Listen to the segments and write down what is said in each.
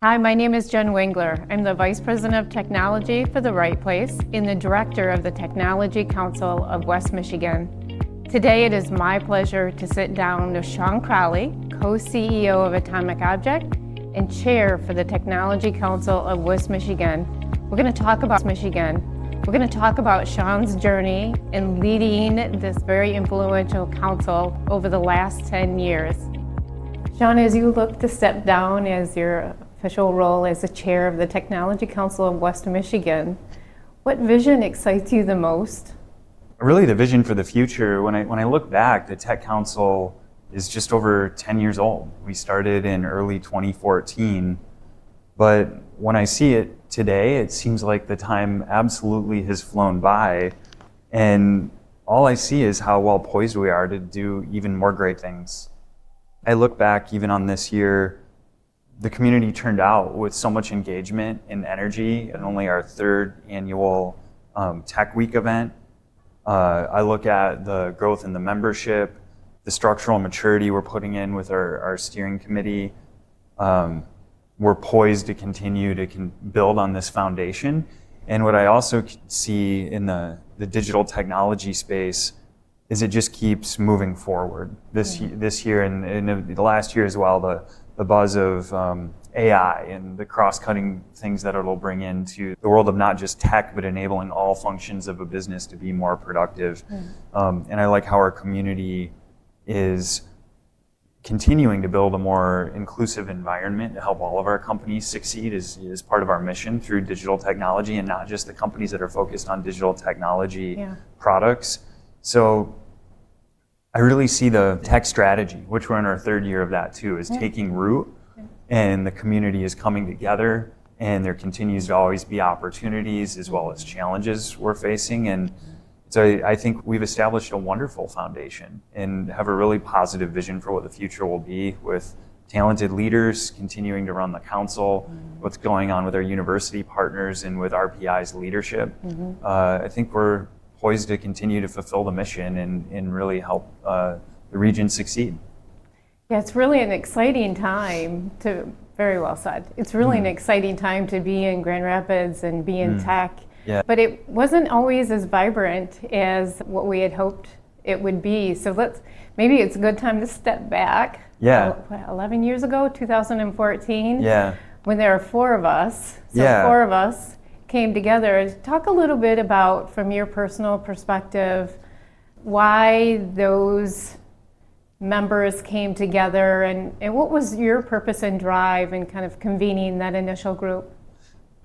Hi, my name is Jen Wengler. I'm the Vice President of Technology for The Right Place and the Director of the Technology Council of West Michigan. Today it is my pleasure to sit down with Shawn Crowley, Co-CEO of Atomic Object and Chair for the Technology Council of West Michigan. We're going to talk about Michigan. We're going to talk about Shawn's journey in leading this very influential council over the last 10 years. Shawn, as you look to step down as your official role as the chair of the Technology Council of West Michigan, what vision excites you the most? Really the vision for the future. When I look back, the Tech Council is just over 10 years old. We started in early 2014, but when I see it today, it seems like the time absolutely has flown by, and all I see is how well poised we are to do even more great things. I look back even on this year, the community turned out with so much engagement and energy at only our third annual Tech Week event. I look at the growth in the membership, the structural maturity we're putting in with our steering committee. We're poised to continue to build on this foundation. And what I also see in the digital technology space is it just keeps moving forward. This year and the last year as well, the buzz of AI and the cross-cutting things that it'll bring into the world of not just tech, but enabling all functions of a business to be more productive. And I like how our community is continuing to build a more inclusive environment to help all of our companies succeed is part of our mission through digital technology, and not just the companies that are focused on digital technology products. So I really see the tech strategy, which we're in our third year of that too, is taking root, and the community is coming together, and there continues to always be opportunities as well as challenges we're facing. And so I think we've established a wonderful foundation and have a really positive vision for what the future will be, with talented leaders continuing to run the council, what's going on with our university partners and with RPI's leadership. I think we're poised to continue to fulfill the mission and really help the region succeed. Yeah, it's really an exciting time very well said. It's really an exciting time to be in Grand Rapids and be in tech. Yeah. But it wasn't always as vibrant as what we had hoped it would be. So maybe it's a good time to step back. Yeah. 11 years ago, 2014. Yeah. When there are four of us. So Yeah. four of us came together. Talk a little bit about, from your personal perspective, why those members came together and what was your purpose and drive in kind of convening that initial group?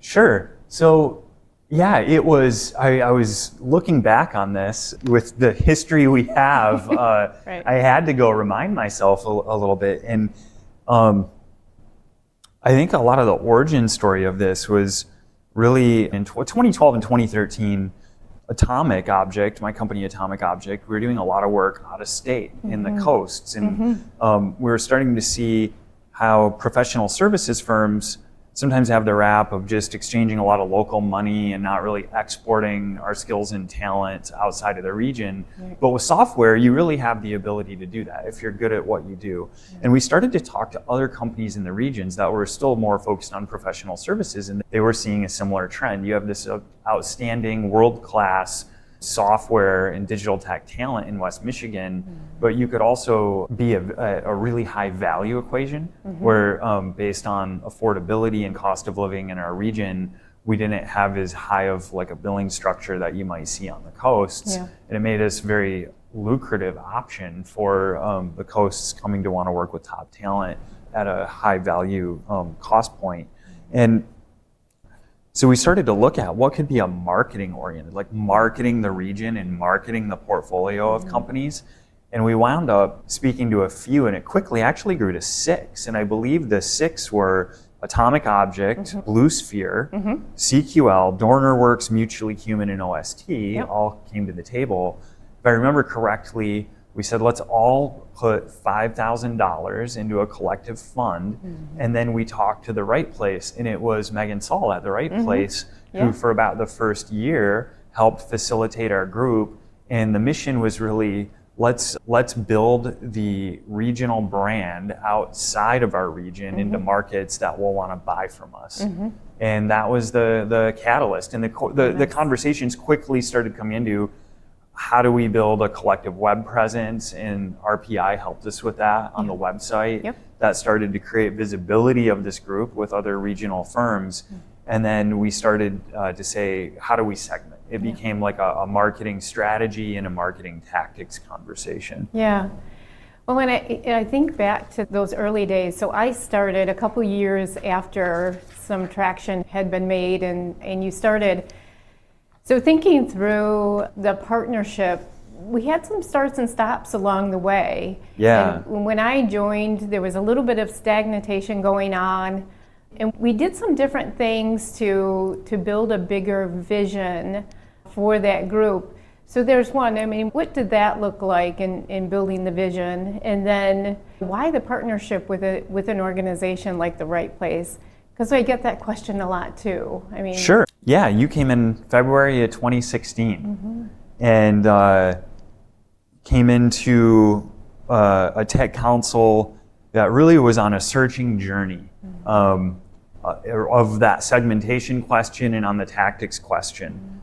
Sure. So yeah, it was, I was looking back on this with the history we have. Right. I had to go remind myself a little bit. And I think a lot of the origin story of this was really in 2012 and 2013, Atomic Object, my company Atomic Object, we were doing a lot of work out of state in the coasts. And we were starting to see how professional services firms sometimes have the rap of just exchanging a lot of local money and not really exporting our skills and talent outside of the region. Right. But with software, you really have the ability to do that if you're good at what you do. And we started to talk to other companies in the regions that were still more focused on professional services, and they were seeing a similar trend. You have this outstanding world-class software and digital tech talent in West Michigan, but you could also be a really high value equation where based on affordability and cost of living in our region, we didn't have as high of like a billing structure that you might see on the coasts. And it made us very lucrative option for the coasts coming to want to work with top talent at a high value cost point. And so we started to look at what could be a marketing oriented, like marketing the region and marketing the portfolio of companies. And we wound up speaking to a few, and it quickly actually grew to 6. And I believe the 6 were Atomic Object, Blue Sphere, CQL, DornerWorks, Mutually Human, and OST all came to the table. If I remember correctly, we said, let's all put $5,000 into a collective fund. And then we talked to The Right Place, and it was Megan Saul at The Right Place who for about the first year helped facilitate our group. And the mission was really, let's build the regional brand outside of our region into markets that will want to buy from us. And that was the catalyst. And the conversations quickly started coming into how do we build a collective web presence, and RPI helped us with that on the website. That started to create visibility of this group with other regional firms. And then we started to say, how do we segment? It became like a marketing strategy and a marketing tactics conversation. Yeah. Well, when I think back to those early days, so I started a couple years after some traction had been made, and you started. So thinking through the partnership, we had some starts and stops along the way. Yeah. And when I joined, there was a little bit of stagnation going on. And we did some different things to build a bigger vision for that group. So there's one, I mean, what did that look like in building the vision? And then why the partnership with an organization like The Right Place? Because I get that question a lot too. I mean, sure. Yeah, you came in February of 2016 and came into a tech council that really was on a searching journey of that segmentation question and on the tactics question.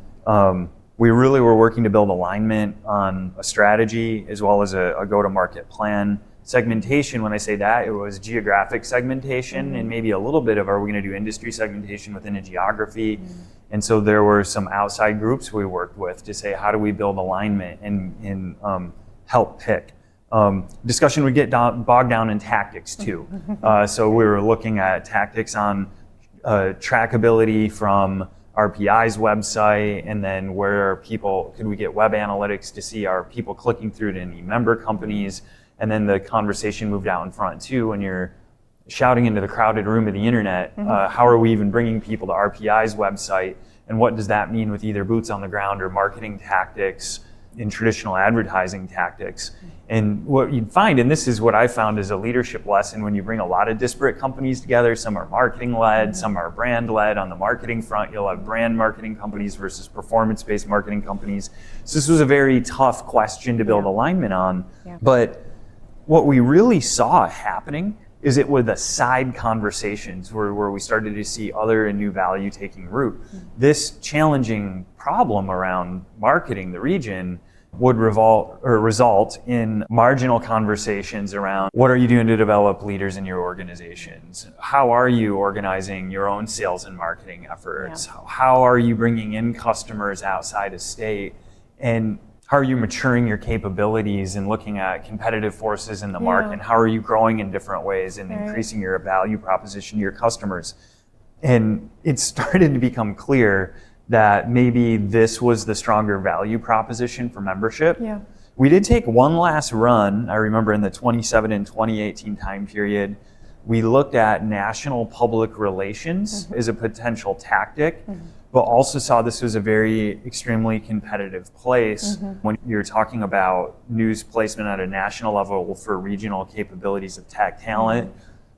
We really were working to build alignment on a strategy as well as a go-to-market plan. Segmentation, when I say that, it was geographic segmentation and maybe a little bit of, are we going to do industry segmentation within a geography? And so there were some outside groups we worked with to say, how do we build alignment and help pick? Discussion would get bogged down in tactics too. So we were looking at tactics on trackability from RPI's website, and then where people, could we get web analytics to see are people clicking through to any member companies? And then the conversation moved out in front too, when you're shouting into the crowded room of the internet, how are we even bringing people to RPI's website? And what does that mean with either boots on the ground or marketing tactics in traditional advertising tactics? And what you'd find, and this is what I found as a leadership lesson, when you bring a lot of disparate companies together, some are marketing led, some are brand led. On the marketing front, you'll have brand marketing companies versus performance-based marketing companies. So this was a very tough question to build alignment on. But what we really saw happening is it with the side conversations where we started to see other and new value taking root. This challenging problem around marketing the region would result in marginal conversations around, what are you doing to develop leaders in your organizations? How are you organizing your own sales and marketing efforts? How are you bringing in customers outside of state? And how are you maturing your capabilities and looking at competitive forces in the market? And how are you growing in different ways and increasing your value proposition to your customers? And it started to become clear that maybe this was the stronger value proposition for membership. We did take one last run, I remember in the 2017 and 2018 time period. We looked at national public relations as a potential tactic, but also saw this was a very extremely competitive place when you're talking about news placement at a national level for regional capabilities of tech talent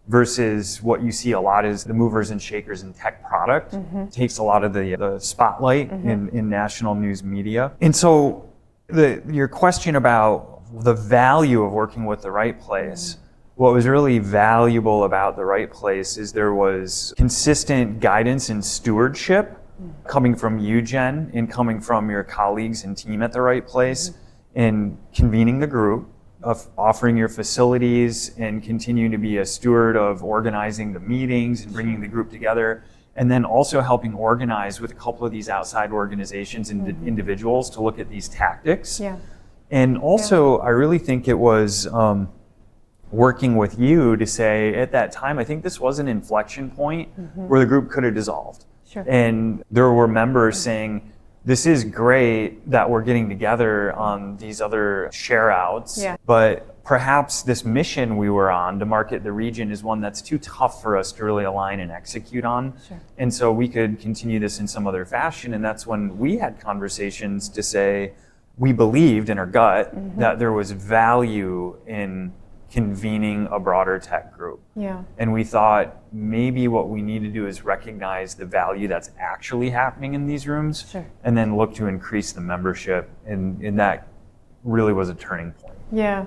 versus what you see a lot is the movers and shakers in tech product. Takes a lot of the spotlight in national news media. And so your question about the value of working with The Right Place, what was really valuable about The Right Place is there was consistent guidance and stewardship coming from you, Jen, and coming from your colleagues and team at The Right Place in convening the group, of offering your facilities and continuing to be a steward of organizing the meetings and bringing the group together, and then also helping organize with a couple of these outside organizations and individuals to look at these tactics. And also, I really think it was working with you to say, at that time, I think this was an inflection point where the group could have dissolved. And there were members saying, this is great that we're getting together on these other share outs, but perhaps this mission we were on to market the region is one that's too tough for us to really align and execute on. And so we could continue this in some other fashion. And that's when we had conversations to say, we believed in our gut that there was value in convening a broader tech group. And we thought maybe what we need to do is recognize the value that's actually happening in these rooms and then look to increase the membership. And that really was a turning point. Yeah.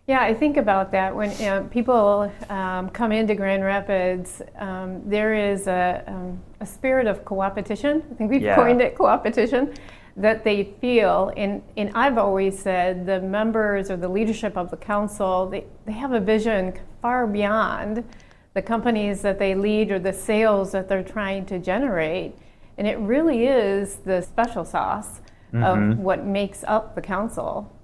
Yeah, I think about that when people come into Grand Rapids, there is a spirit of co-opetition. I think we've coined it co-opetition, that they feel. And I've always said the members or the leadership of the council, they have a vision far beyond the companies that they lead or the sales that they're trying to generate. And it really is the special sauce of what makes up the council.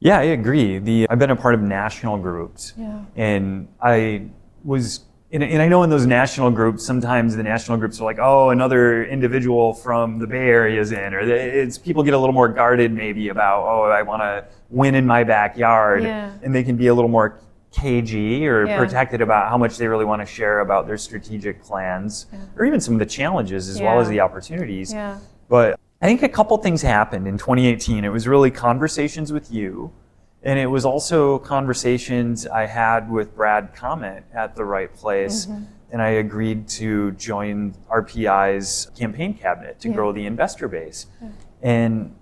Yeah, I agree. I've been a part of national groups, and I know in those national groups, sometimes the national groups are like, oh, another individual from the Bay Area is in, or people get a little more guarded maybe about, oh, I want to win in my backyard, and they can be a little more cagey or protected about how much they really want to share about their strategic plans, or even some of the challenges as well as the opportunities. But I think a couple things happened in 2018. It was really conversations with you, and it was also conversations I had with Brad Comet at the Right Place, and I agreed to join RPI's campaign cabinet to grow the investor base. And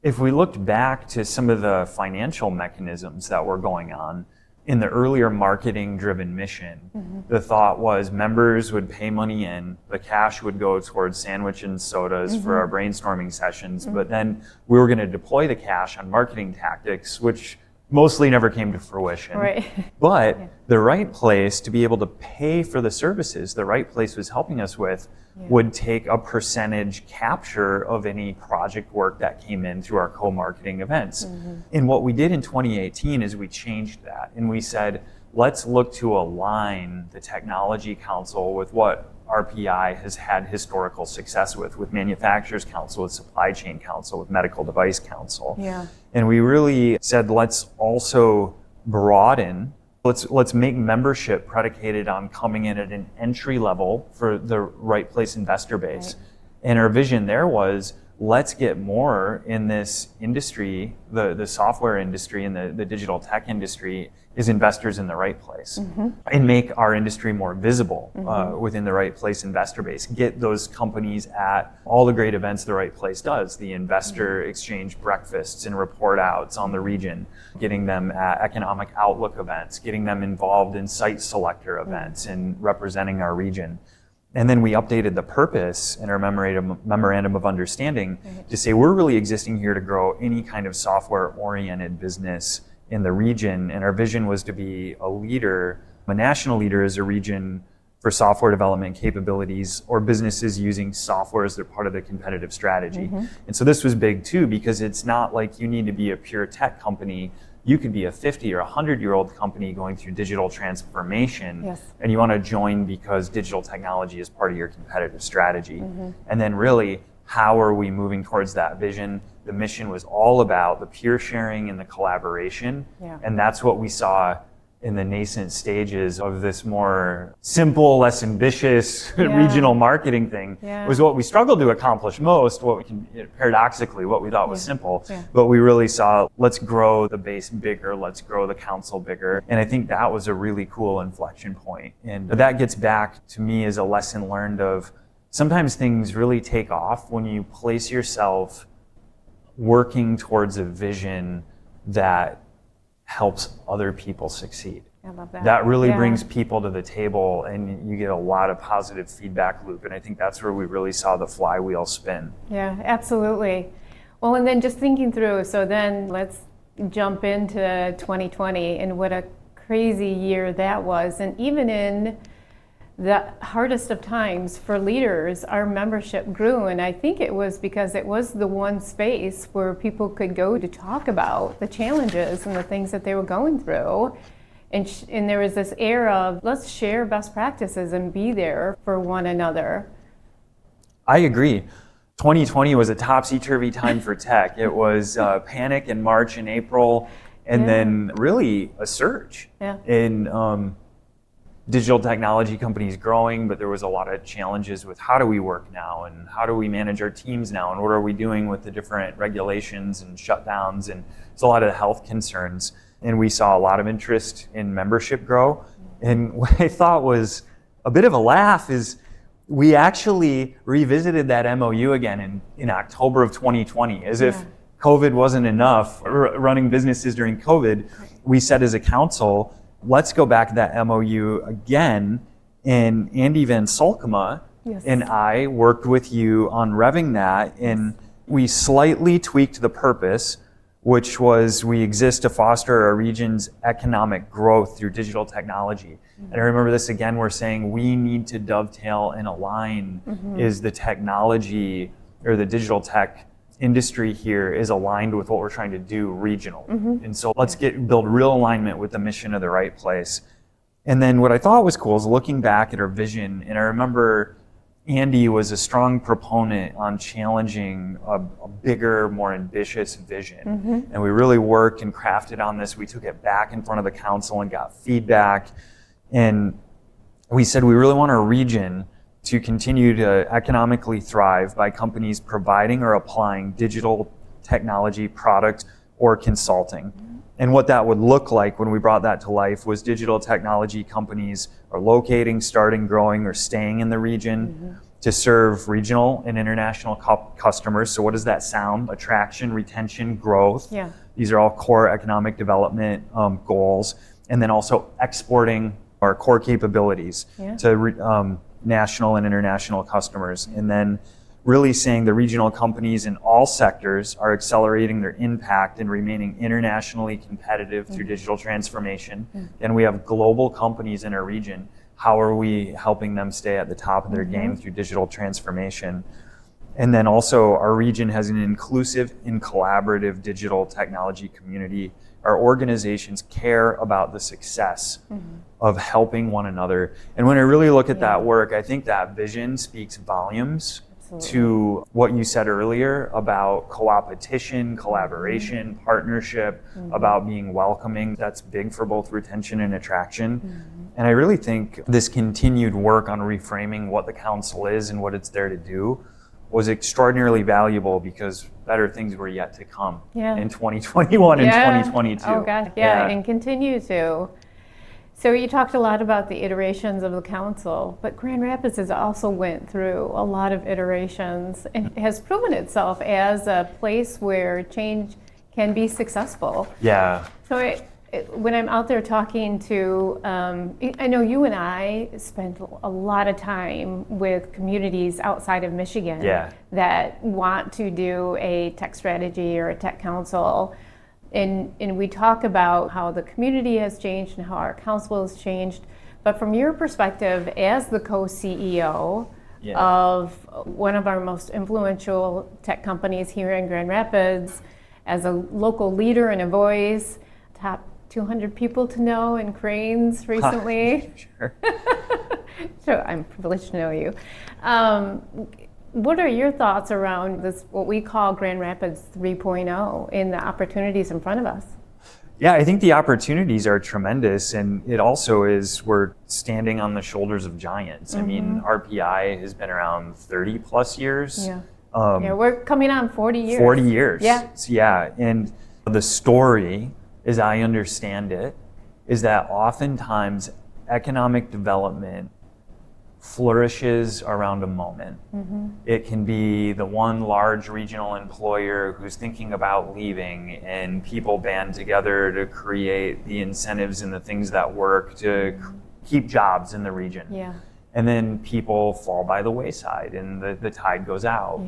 if we looked back to some of the financial mechanisms that were going on, in the earlier marketing-driven mission, the thought was members would pay money in, the cash would go towards sandwich and sodas for our brainstorming sessions, but then we were going to deploy the cash on marketing tactics, which mostly never came to fruition. But the Right Place, to be able to pay for the services the Right Place was helping us with, would take a percentage capture of any project work that came in through our co-marketing events. And what we did in 2018 is we changed that, and we said, let's look to align the Technology Council with what RPI has had historical success with Manufacturers Council, with Supply Chain Council, with Medical Device Council. And we really said, let's also broaden, let's make membership predicated on coming in at an entry level for the Right Place investor base. And our vision there was, let's get more in this industry, the software industry and the digital tech industry, is investors in the Right Place, and make our industry more visible within the Right Place investor base. Get those companies at all the great events the Right Place does, the investor exchange breakfasts and report outs on the region, getting them at economic outlook events, getting them involved in site selector events and representing our region. And then we updated the purpose in our memorandum of understanding to say we're really existing here to grow any kind of software-oriented business in the region. And our vision was to be a leader, a national leader as a region for software development capabilities or businesses using software as their part of the competitive strategy. And so this was big too, because it's not like you need to be a pure tech company. You could be a 50 or 100-year-old company going through digital transformation, and you want to join because digital technology is part of your competitive strategy. And then really, how are we moving towards that vision? The mission was all about the peer sharing and the collaboration, and that's what we saw in the nascent stages of this more simple, less ambitious regional marketing thing. Was what we struggled to accomplish most, paradoxically, what we thought was simple. But we really saw, let's grow the base bigger, let's grow the council bigger. And I think that was a really cool inflection point. And that gets back to me as a lesson learned of sometimes things really take off when you place yourself working towards a vision that helps other people succeed. I love that. That really brings people to the table, and you get a lot of positive feedback loop. And I think that's where we really saw the flywheel spin. Yeah, absolutely. Well, and then just thinking through, so then let's jump into 2020 and what a crazy year that was. And even in the hardest of times for leaders, our membership grew, and I think it was because it was the one space where people could go to talk about the challenges and the things that they were going through. And there was this era of let's share best practices and be there for one another. I agree. 2020 was a topsy-turvy time for tech. It was panic in March and April, and then really a surge in digital technology companies growing, but there was a lot of challenges with how do we work now, and how do we manage our teams now, and what are we doing with the different regulations and shutdowns, and there's a lot of health concerns. And we saw a lot of interest in membership grow. And what I thought was a bit of a laugh is we actually revisited that MOU again in October of 2020, as if COVID wasn't enough, running businesses during COVID, we said as a council, let's go back to that MOU again. And Andy Van Solkema and I worked with you on revving that, and we slightly tweaked the purpose, which was we exist to foster our region's economic growth through digital technology. And I remember this again, we're saying we need to dovetail and align is the technology or the digital tech industry here is aligned with what we're trying to do regional. And so let's build real alignment with the mission of the right place. And then what I thought was cool is looking back at our vision, and I remember Andy was a strong proponent on challenging a bigger, more ambitious vision. And we really worked and crafted on this. We took it back in front of the council and got feedback. And we said we really want our region to continue to economically thrive by companies providing or applying digital technology products or consulting. And what that would look like when we brought that to life was digital technology companies are locating, starting, growing, or staying in the region to serve regional and international customers. So what does that sound? Attraction, retention, growth. These are all core economic development goals. And then also exporting our core capabilities to national and international customers. And then really saying the regional companies in all sectors are accelerating their impact and remaining internationally competitive through digital transformation. And we have global companies in our region. How are we helping them stay at the top of their game through digital transformation? And then also our region has an inclusive and collaborative digital technology community. Our organizations care about the success of helping one another. And when I really look at that work, I think that vision speaks volumes to what you said earlier about co-opetition, collaboration, partnership, about being welcoming. That's big for both retention and attraction. And I really think this continued work on reframing what the council is and what it's there to do was extraordinarily valuable because better things were yet to come in 2021 and 2022. Oh gosh, and continue to. So you talked a lot about the iterations of the council, but Grand Rapids has also went through a lot of iterations and has proven itself as a place where change can be successful. So when I'm out there talking to, I know you and I spent a lot of time with communities outside of Michigan that want to do a tech strategy or a tech council. And we talk about how the community has changed and how our council has changed. But from your perspective as the co-CEO of one of our most influential tech companies here in Grand Rapids, as a local leader and a voice, top 200 people to know in Cranes recently. So I'm privileged to know you. What are your thoughts around this, what we call Grand Rapids 3.0, and the opportunities in front of us? Yeah, I think the opportunities are tremendous, and it also is, we're standing on the shoulders of giants. I mean, RPI has been around 30 plus years. We're coming on 40 years. 40 years. And the story, as I understand it, is that oftentimes economic development flourishes around a moment. It can be the one large regional employer who's thinking about leaving, and people band together to create the incentives and the things that work to keep jobs in the region. And then people fall by the wayside and the tide goes out.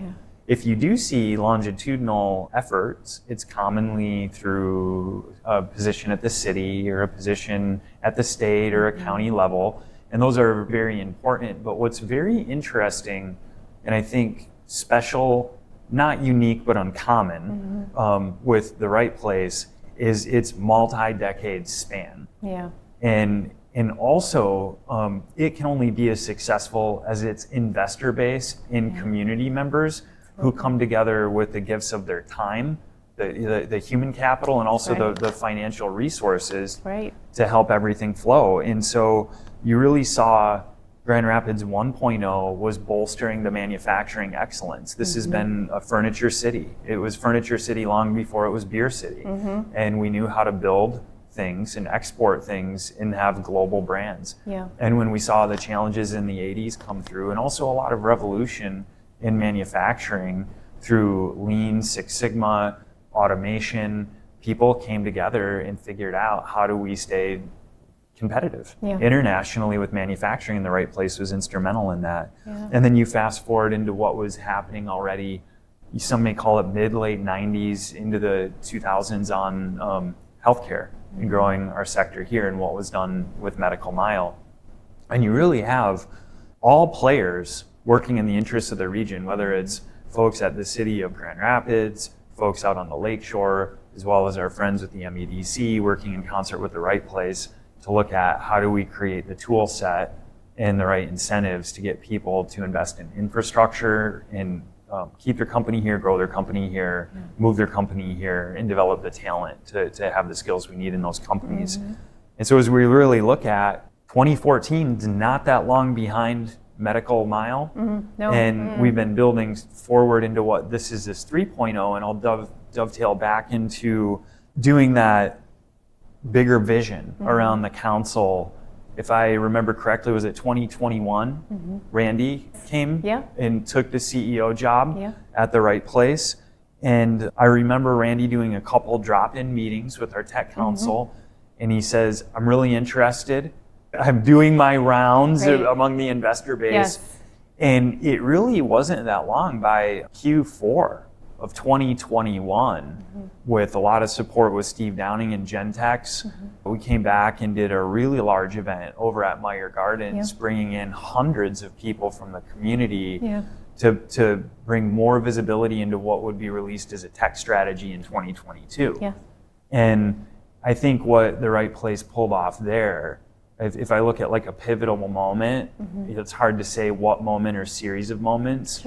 If you do see longitudinal efforts, it's commonly through a position at the city or a position at the state or a county level. And those are very important. But what's very interesting, and I think special, not unique, but uncommon with the right place, is its multi-decade span. And also, it can only be as successful as its investor base in community members who come together with the gifts of their time, the human capital, and also the financial resources to help everything flow. And so you really saw Grand Rapids 1.0 was bolstering the manufacturing excellence. This has been a furniture city. It was furniture city long before it was beer city. And we knew how to build things and export things and have global brands. And when we saw the challenges in the 80s come through, and also a lot of revolution in manufacturing through Lean, Six Sigma, automation, people came together and figured out how do we stay competitive internationally with manufacturing, and the right place was instrumental in that. And then you fast forward into what was happening already, some may call it mid-late 90s into the 2000s on healthcare and growing our sector here and what was done with medical mile. And you really have all players working in the interests of the region, whether it's folks at the city of Grand Rapids, folks out on the lakeshore, as well as our friends with the MEDC working in concert with the right place to look at how do we create the tool set and the right incentives to get people to invest in infrastructure and keep their company here, grow their company here, move their company here, and develop the talent to have the skills we need in those companies. And so as we really look at 2014 is not that long behind medical mile, we've been building forward into what this 3.0, and I'll dovetail back into doing that bigger vision around the council. If I remember correctly, was it 2021? Randy came and took the CEO job at the right place. And I remember Randy doing a couple drop-in meetings with our tech council, and he says, I'm really interested. I'm doing my rounds among the investor base. And it really wasn't that long, by Q4 of 2021, with a lot of support with Steve Downing and Gentex, we came back and did a really large event over at Meyer Gardens, bringing in hundreds of people from the community to bring more visibility into what would be released as a tech strategy in 2022. And I think what the right place pulled off there, if I look at like a pivotal moment, it's hard to say what moment or series of moments,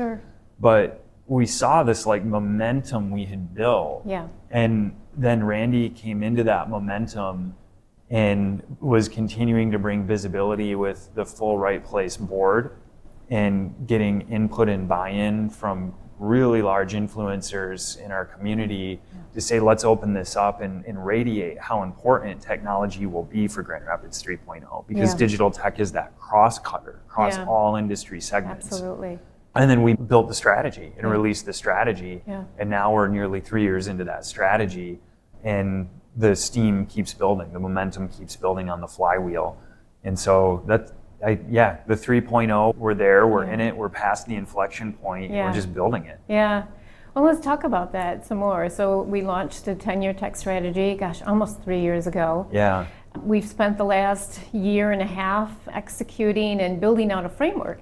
but we saw this like momentum we had built. And then Randy came into that momentum and was continuing to bring visibility with the full Right Place board and getting input and buy-in from really large influencers in our community to say, let's open this up and radiate how important technology will be for Grand Rapids 3.0, because digital tech is that cross-cutter across all industry segments. Absolutely. And then we built the strategy and released the strategy. And now we're nearly 3 years into that strategy, and the steam keeps building, the momentum keeps building on the flywheel. And so the 3.0, we're there, we're in it, we're past the inflection point, we're just building it. Well, let's talk about that some more. So we launched a 10-year tech strategy, almost 3 years ago. We've spent the last year and a half executing and building out a framework.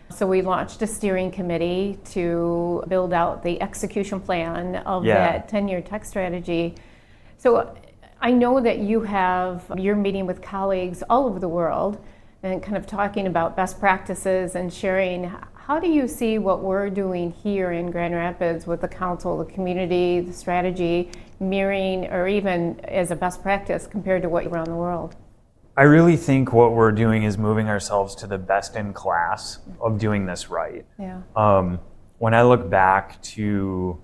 So we launched a steering committee to build out the execution plan of that 10-year tech strategy. So I know that you're meeting with colleagues all over the world and kind of talking about best practices and sharing. How do you see what we're doing here in Grand Rapids with the council, the community, the strategy, mirroring or even as a best practice compared to what around the world? I really think what we're doing is moving ourselves to the best in class of doing this right. When I look back to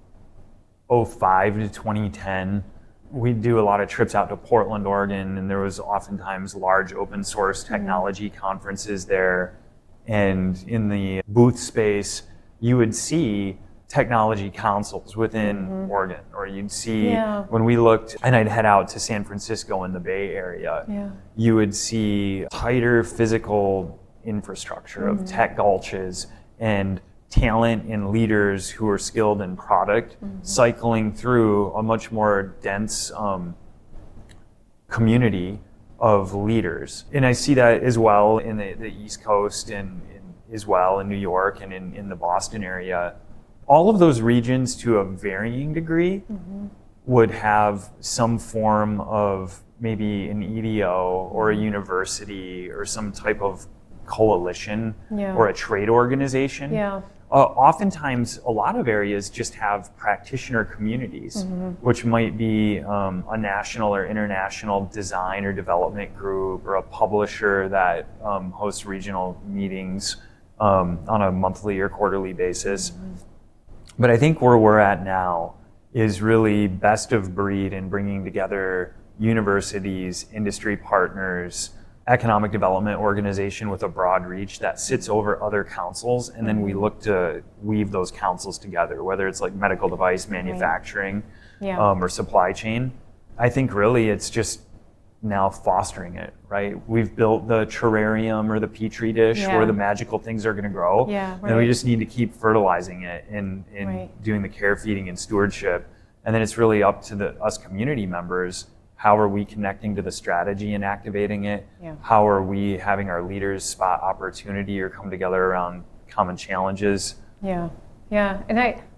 2005 to 2010, we'd do a lot of trips out to Portland, Oregon, and there was oftentimes large open source technology conferences there. And in the booth space, you would see technology councils within Oregon, or you'd see when we looked, and I'd head out to San Francisco in the Bay Area, you would see tighter physical infrastructure of tech gulches and talent and leaders who are skilled in product cycling through a much more dense community of leaders. And I see that as well in the East Coast and as well in New York and in the Boston area. All of those regions, to a varying degree, would have some form of maybe an EDO or a university or some type of coalition or a trade organization. Oftentimes, a lot of areas just have practitioner communities, which might be a national or international design or development group, or a publisher that hosts regional meetings on a monthly or quarterly basis. But I think where we're at now is really best of breed in bringing together universities, industry partners, economic development organization with a broad reach that sits over other councils, and then we look to weave those councils together, whether it's like medical device manufacturing or supply chain. I think really it's just now fostering it, right? We've built the terrarium or the petri dish where the magical things are going to grow, and we just need to keep fertilizing it and doing the care, feeding, and stewardship. And then it's really up to us community members. How are we connecting to the strategy and activating it? How are we having our leaders spot opportunity or come together around common challenges? And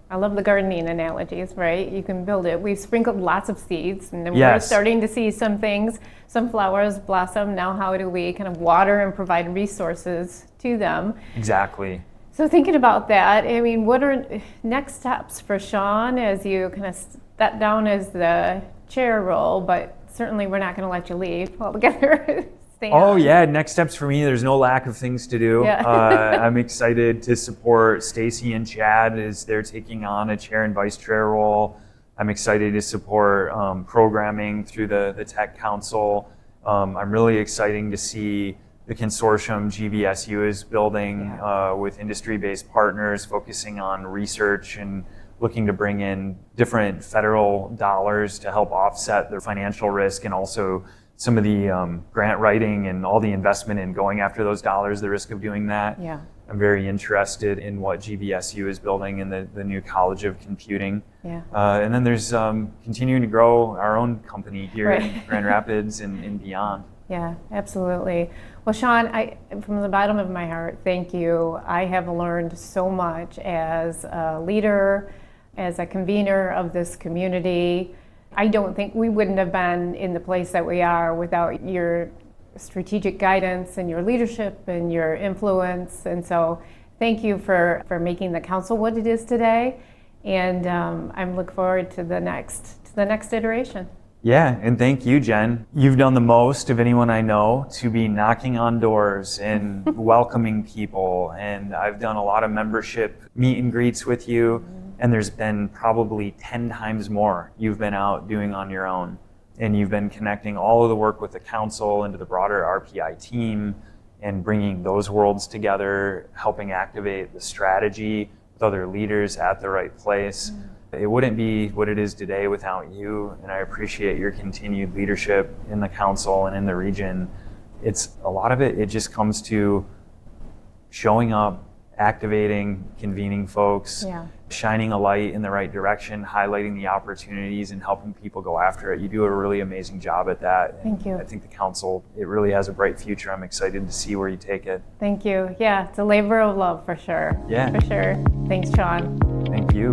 I love the gardening analogies, right? You can build it. We've sprinkled lots of seeds, and then we're starting to see some things, some flowers blossom. Now how do we kind of water and provide resources to them? Exactly. So thinking about that, I mean, what are next steps for Shawn as you kind of step down as the chair role, but certainly we're not going to let you leave altogether. Next steps for me, there's no lack of things to do. I'm excited to support Stacy and Chad as they're taking on a chair and vice chair role. I'm excited to support programming through the Tech Council. I'm really excited to see the consortium GVSU is building with industry-based partners focusing on research and looking to bring in different federal dollars to help offset their financial risk, and also some of the grant writing and all the investment in going after those dollars, the risk of doing that. I'm very interested in what GVSU is building in the new College of Computing. And then there's continuing to grow our own company here in Grand Rapids and beyond. Yeah, absolutely. Well, Shawn, from the bottom of my heart, thank you. I have learned so much as a leader, as a convener of this community. I don't think we wouldn't have been in the place that we are without your strategic guidance and your leadership and your influence. And so thank you for making the council what it is today. And I'm looking forward to the next iteration. Yeah, and thank you, Jen. You've done the most of anyone I know to be knocking on doors and welcoming people. And I've done a lot of membership meet and greets with you. And there's been probably 10 times more you've been out doing on your own. And you've been connecting all of the work with the council into the broader RPI team and bringing those worlds together, helping activate the strategy with other leaders at the right place. It wouldn't be what it is today without you, and I appreciate your continued leadership in the council and in the region. It's a lot of it just comes to showing up, activating, convening folks, shining a light in the right direction, highlighting the opportunities and helping people go after it. You do a really amazing job at that. Thank you. I think the council, it really has a bright future. I'm excited to see where you take it. Thank you. Yeah, it's a labor of love for sure. Yeah. For sure. Thanks, Shawn. Thank you.